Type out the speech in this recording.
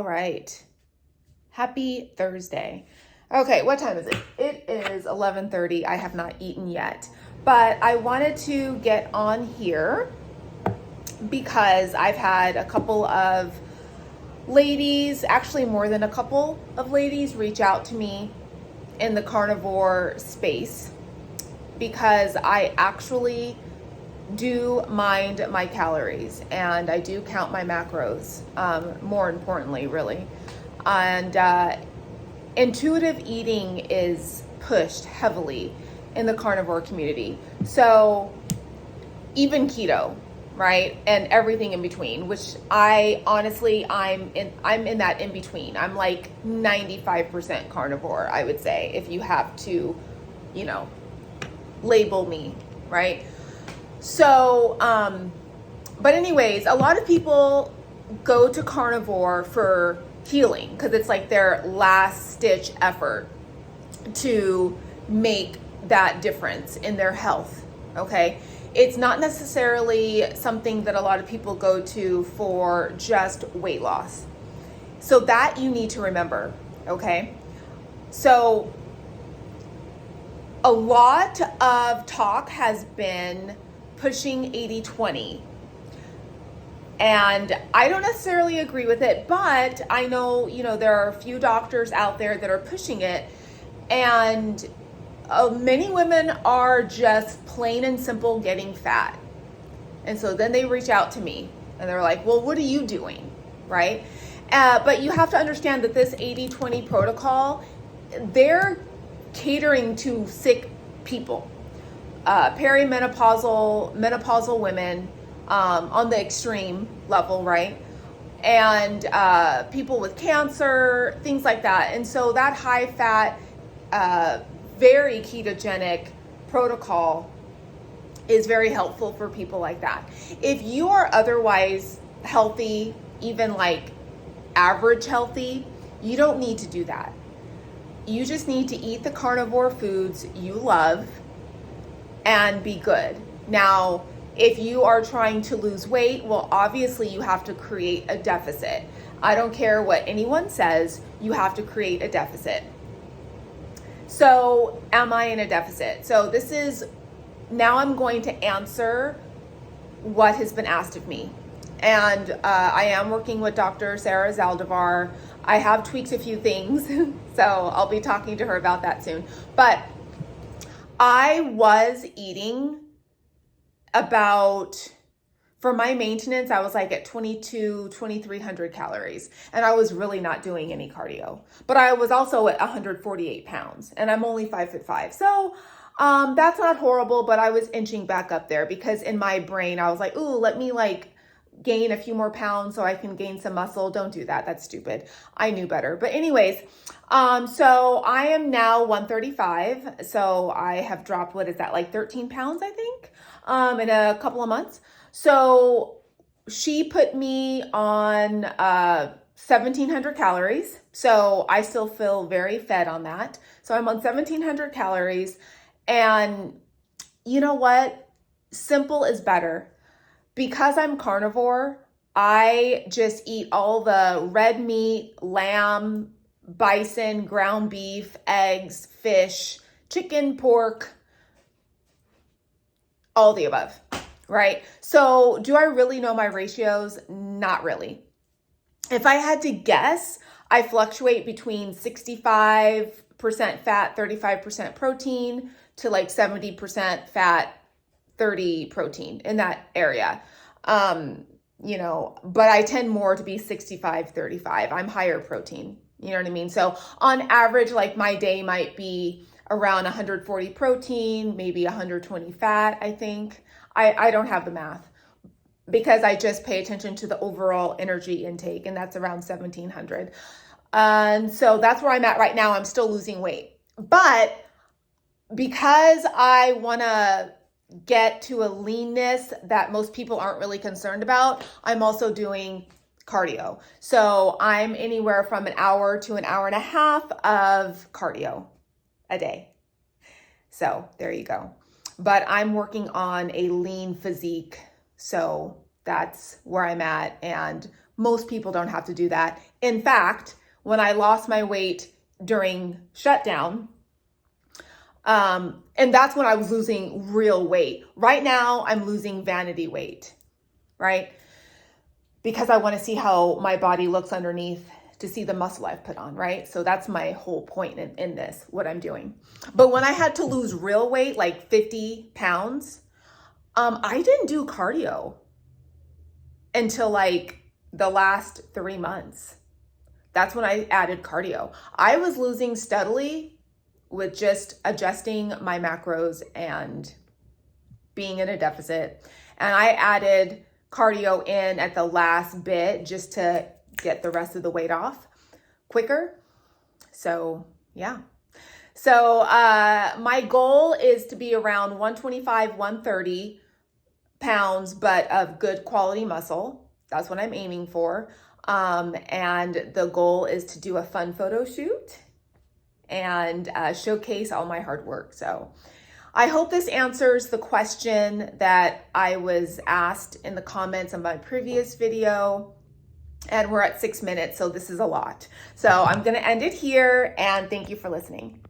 All right. Happy Thursday. Okay, what time is it? It is 11:30. I have not eaten yet, but I wanted to get on here because I've had a couple of ladies, actually more than a couple of ladies, reach out to me in the carnivore space because I actually do mind my calories and I do count my macros, more importantly, really. And intuitive eating is pushed heavily in the carnivore community. So even keto, right? And everything in between, which I honestly, I'm in that in between. I'm like 95% carnivore, I would say, if you have to, label me, right? So, but anyways, a lot of people go to carnivore for healing because it's like their last stitch effort to make that difference in their health, okay? It's not necessarily something that a lot of people go to for just weight loss. So that you need to remember, okay? So a lot of talk has been pushing 80-20. And I don't necessarily agree with it, but I know, there are a few doctors out there that are pushing it. And many women are just plain and simple getting fat. And so then they reach out to me and they're like, well, what are you doing? Right? But you have to understand that this 80-20 protocol, they're catering to sick people. Menopausal women on the extreme level, right? And people with cancer, things like that. And so that high fat, very ketogenic protocol is very helpful for people like that. If you are otherwise healthy, even like average healthy, you don't need to do that. You just need to eat the carnivore foods you love and be good. Now, if you are trying to lose weight, well, obviously you have to create a deficit. I don't care what anyone says, you have to create a deficit. So, am I in a deficit? So now I'm going to answer what has been asked of me. And I am working with Dr. Sarah Zaldivar. I have tweaked a few things, so I'll be talking to her about that soon. But I was eating for my maintenance, I was like at 2,300 calories, and I was really not doing any cardio. But I was also at 148 pounds, and I'm only 5'5". So that's not horrible, but I was inching back up there because in my brain, I was like, ooh, let me gain a few more pounds so I can gain some muscle. Don't do that. That's stupid. I knew better. But anyways, so I am now 135. So I have dropped, what is that, like 13 pounds, I think, in a couple of months. So she put me on 1,700 calories. So I still feel very fed on that. So I'm on 1,700 calories. And you know what? Simple is better. Because I'm carnivore, I just eat all the red meat, lamb, bison, ground beef, eggs, fish, chicken, pork, all the above, right? So do I really know my ratios? Not really. If I had to guess, I fluctuate between 65% fat, 35% protein to like 70% fat, 30 protein in that area. But I tend more to be 65-35. I'm higher protein. You know what I mean? So on average, like my day might be around 140 protein, maybe 120 fat, I think. I don't have the math because I just pay attention to the overall energy intake, and that's around 1,700. And so that's where I'm at right now. I'm still losing weight. But because I want to get to a leanness that most people aren't really concerned about, I'm also doing cardio. So I'm anywhere from an hour to an hour and a half of cardio a day. So there you go. But I'm working on a lean physique. So that's where I'm at. And Most people don't have to do that. In fact, when I lost my weight during shutdown, and that's when I was losing real weight. Right now, I'm losing vanity weight, right? Because I want to see how my body looks underneath to see the muscle I've put on, right? So that's my whole point in this, what I'm doing. But when I had to lose real weight, like 50 pounds, I didn't do cardio until like the last 3 months. That's when I added cardio. I was losing steadily with just adjusting my macros and being in a deficit. And I added cardio in at the last bit just to get the rest of the weight off quicker. So yeah. So my goal is to be around 125, 130 pounds, but of good quality muscle. That's what I'm aiming for. And the goal is to do a fun photo shoot and showcase all my hard work. So I hope this answers the question that I was asked in the comments on my previous video. And we're at 6 minutes, so this is a lot. So I'm going to end it here, and thank you for listening.